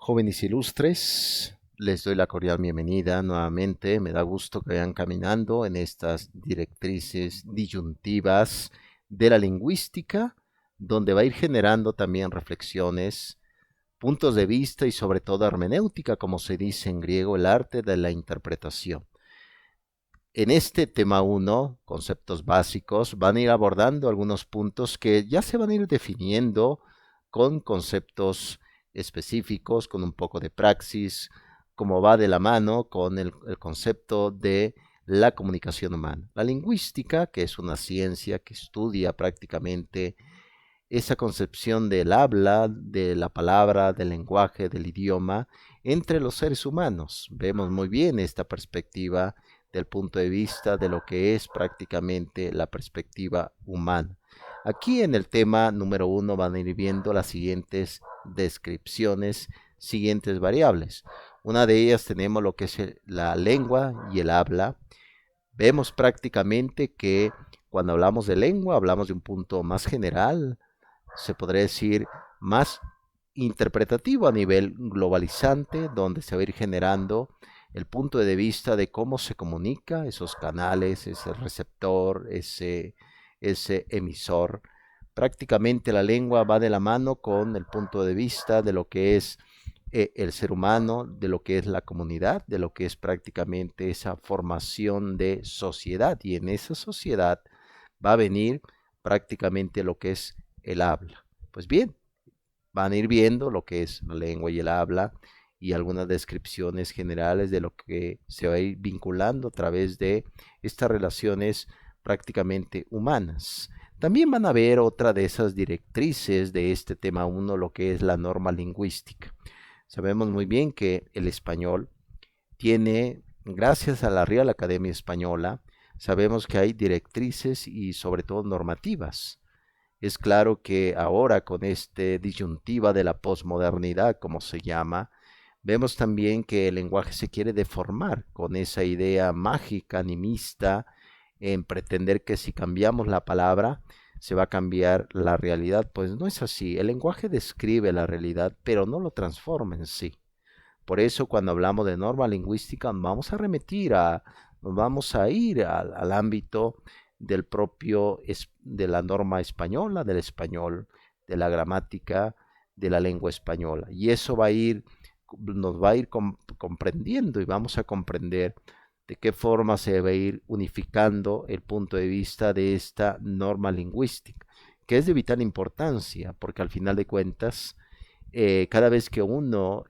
Jóvenes ilustres, les doy la cordial bienvenida nuevamente. Me da gusto que vayan caminando en estas directrices disyuntivas de la lingüística, donde va a ir generando también reflexiones, puntos de vista y sobre todo hermenéutica, como se dice en griego, el arte de la interpretación. En este tema uno, conceptos básicos, van a ir abordando algunos puntos que ya se van a ir definiendo con conceptos específicos, con un poco de praxis, como va de la mano con el concepto de la comunicación humana. La lingüística, que es una ciencia que estudia prácticamente esa concepción del habla, de la palabra, del lenguaje, del idioma entre los seres humanos. Vemos muy bien esta perspectiva del punto de vista de lo que es prácticamente la perspectiva humana. Aquí en el tema número uno van a ir viendo las siguientes descripciones, siguientes variables. Una de ellas tenemos lo que es la lengua y el habla. Vemos prácticamente que cuando hablamos de lengua hablamos de un punto más general, se podría decir más interpretativo a nivel globalizante, donde se va a ir generando el punto de vista de cómo se comunica, esos canales, ese receptor, ese emisor. Prácticamente la lengua va de la mano con el punto de vista de lo que es el ser humano, de lo que es la comunidad, de lo que es prácticamente esa formación de sociedad. Y en esa sociedad va a venir prácticamente lo que es el habla. Pues bien, van a ir viendo lo que es la lengua y el habla y algunas descripciones generales de lo que se va a ir vinculando a través de estas relaciones prácticamente humanas. También van a ver otra de esas directrices de este tema uno, lo que es la norma lingüística. Sabemos muy bien que el español tiene, gracias a la Real Academia Española, sabemos que hay directrices y sobre todo normativas. Es claro que ahora con esta disyuntiva de la posmodernidad, como se llama, vemos también que el lenguaje se quiere deformar con esa idea mágica, animista, en pretender que si cambiamos la palabra se va a cambiar la realidad. Pues no es así. El lenguaje describe la realidad, pero no lo transforma en sí. Por eso cuando hablamos de norma lingüística vamos a remitir nos vamos a ir al ámbito del propio, de la norma española, del español, de la gramática, de la lengua española. Y eso nos va a ir comprendiendo y vamos a comprender de qué forma se va a ir unificando el punto de vista de esta norma lingüística, que es de vital importancia, porque al final de cuentas, cada vez que uno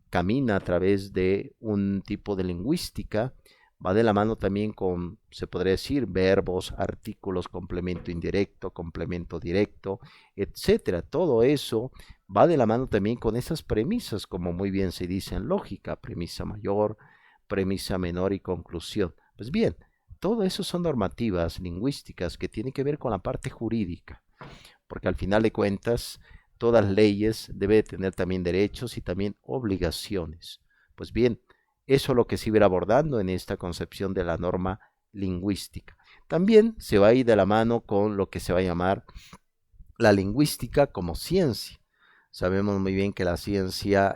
camina a través de un tipo de lingüística, va de la mano también con, se podría decir, verbos, artículos, complemento indirecto, complemento directo, etcétera. Todo eso va de la mano también con esas premisas, como muy bien se dice en lógica, premisa mayor, premisa menor y conclusión. Pues bien, todo eso son normativas lingüísticas que tienen que ver con la parte jurídica, porque al final de cuentas, todas leyes deben tener también derechos y también obligaciones. Pues bien, eso es lo que se iba abordando en esta concepción de la norma lingüística. También se va a ir de la mano con lo que se va a llamar la lingüística como ciencia. Sabemos muy bien que la ciencia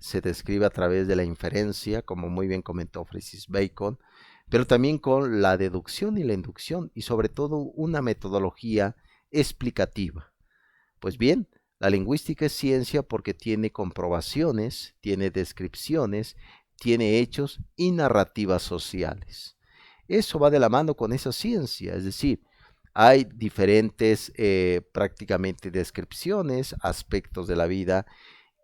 se describe a través de la inferencia, como muy bien comentó Francis Bacon, pero también con la deducción y la inducción y sobre todo una metodología explicativa. Pues bien, la lingüística es ciencia porque tiene comprobaciones, tiene descripciones, tiene hechos y narrativas sociales. Eso va de la mano con esa ciencia, es decir, hay diferentes prácticamente descripciones, aspectos de la vida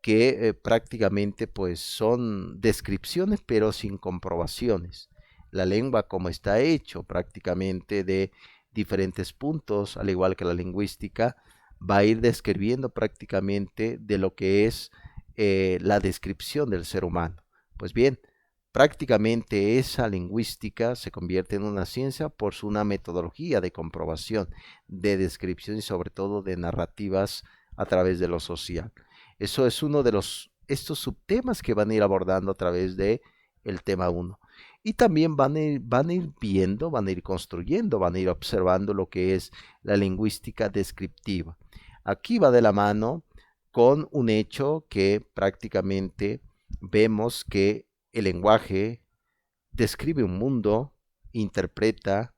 que prácticamente pues son descripciones pero sin comprobaciones. La lengua como está hecho prácticamente de diferentes puntos, al igual que la lingüística, va a ir describiendo prácticamente de lo que es la descripción del ser humano. Pues bien, prácticamente esa lingüística se convierte en una ciencia por una metodología de comprobación, de descripción y sobre todo de narrativas a través de lo social. Eso es uno de estos subtemas que van a ir abordando a través de el tema uno. Y también van a ir viendo, van a ir construyendo, van a ir observando lo que es la lingüística descriptiva. Aquí va de la mano con un hecho que prácticamente vemos que el lenguaje describe un mundo, interpreta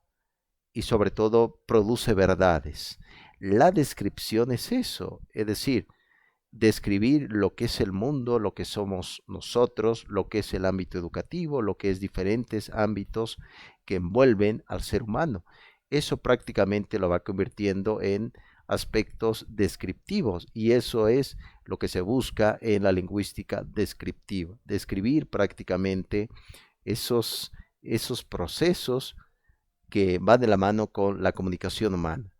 y sobre todo produce verdades. La descripción es eso, es decir, describir lo que es el mundo, lo que somos nosotros, lo que es el ámbito educativo, lo que es diferentes ámbitos que envuelven al ser humano. Eso prácticamente lo va convirtiendo en aspectos descriptivos y eso es lo que se busca en la lingüística descriptiva, describir prácticamente esos procesos que van de la mano con la comunicación humana.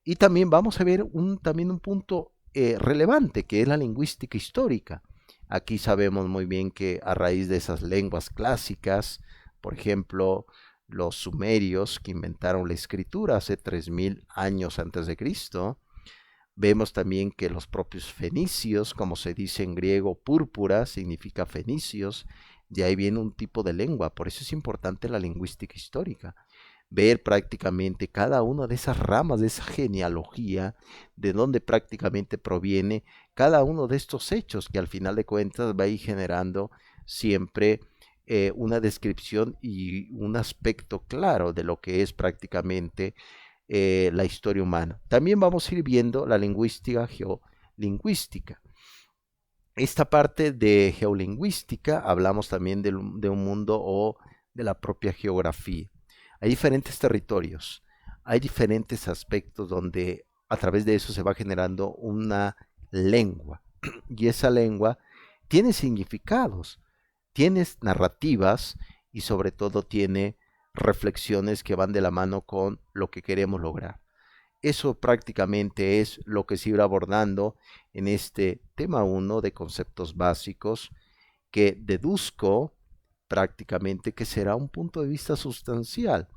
Y también vamos a ver también un punto relevante, que es la lingüística histórica. Aquí sabemos muy bien que a raíz de esas lenguas clásicas, por ejemplo, los sumerios que inventaron la escritura hace 3000 años antes de Cristo, vemos también que los propios fenicios, como se dice en griego, púrpura significa fenicios, de ahí viene un tipo de lengua, por eso es importante la lingüística histórica ver prácticamente cada una de esas ramas, de esa genealogía, de donde prácticamente proviene cada uno de estos hechos que al final de cuentas va a ir generando siempre una descripción y un aspecto claro de lo que es prácticamente la historia humana. También vamos a ir viendo la lingüística geolingüística. Esta parte de geolingüística hablamos también de un mundo o de la propia geografía. Hay diferentes territorios, hay diferentes aspectos donde a través de eso se va generando una lengua y esa lengua tiene significados, tiene narrativas y sobre todo tiene reflexiones que van de la mano con lo que queremos lograr. Eso prácticamente es lo que se irá abordando en este tema 1 de conceptos básicos que deduzco prácticamente que será un punto de vista sustancial.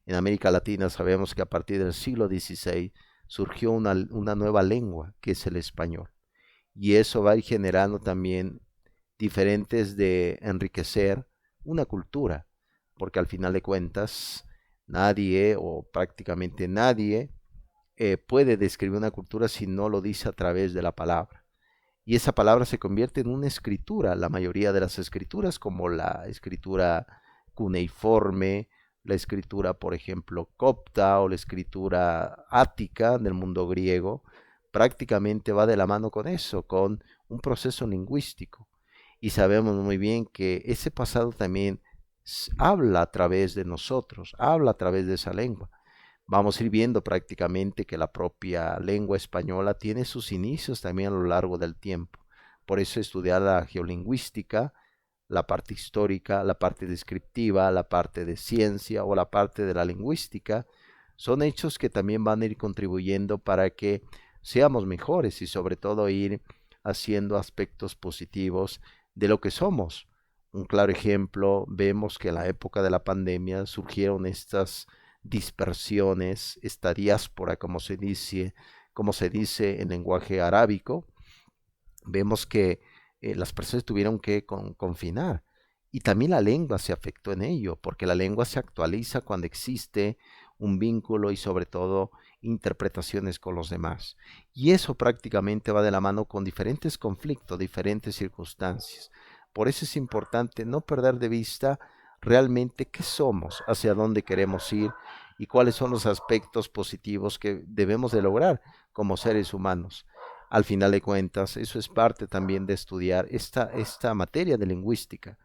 En América Latina sabemos que a partir del siglo XVI surgió una nueva lengua que es el español y eso va a ir generando también diferentes de enriquecer una cultura, porque al final de cuentas nadie o prácticamente nadie puede describir una cultura si no lo dice a través de la palabra. Y esa palabra se convierte en una escritura, la mayoría de las escrituras, como la escritura cuneiforme, la escritura, por ejemplo, copta o la escritura ática del mundo griego, prácticamente va de la mano con eso, con un proceso lingüístico. Y sabemos muy bien que ese pasado también habla a través de nosotros, habla a través de esa lengua. Vamos a ir viendo prácticamente que la propia lengua española tiene sus inicios también a lo largo del tiempo. Por eso estudiar la geolingüística, la parte histórica, la parte descriptiva, la parte de ciencia o la parte de la lingüística, son hechos que también van a ir contribuyendo para que seamos mejores y sobre todo ir haciendo aspectos positivos de lo que somos. Un claro ejemplo, vemos que en la época de la pandemia surgieron estas dispersiones, esta diáspora, como se dice en lenguaje arábico, vemos que las personas tuvieron que confinar y también la lengua se afectó en ello, porque la lengua se actualiza cuando existe un vínculo y sobre todo interpretaciones con los demás. Y eso prácticamente va de la mano con diferentes conflictos, diferentes circunstancias. Por eso es importante no perder de vista realmente qué somos, hacia dónde queremos ir y cuáles son los aspectos positivos que debemos de lograr como seres humanos. Al final de cuentas, eso es parte también de estudiar esta materia de lingüística.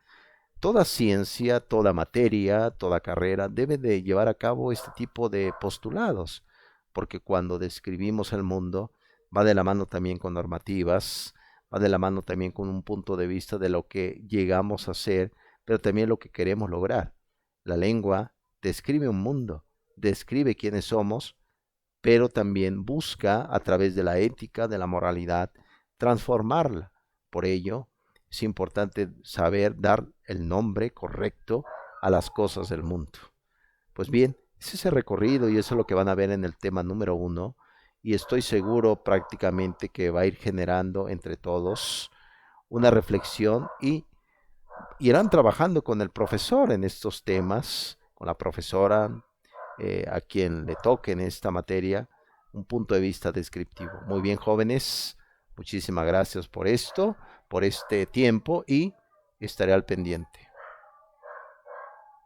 Toda ciencia, toda materia, toda carrera debe de llevar a cabo este tipo de postulados, porque cuando describimos el mundo va de la mano también con normativas, va de la mano también con un punto de vista de lo que llegamos a ser, pero también lo que queremos lograr. La lengua describe un mundo, describe quiénes somos, pero también busca a través de la ética, de la moralidad, transformarla. Por ello, es importante saber dar el nombre correcto a las cosas del mundo. Pues bien, es ese recorrido y eso es lo que van a ver en el tema número 1 y estoy seguro prácticamente que va a ir generando entre todos una reflexión y irán trabajando con el profesor en estos temas, con la profesora, a quien le toque en esta materia, un punto de vista descriptivo. Muy bien, jóvenes, Muchísimas gracias por esto, por este tiempo y estaré al pendiente.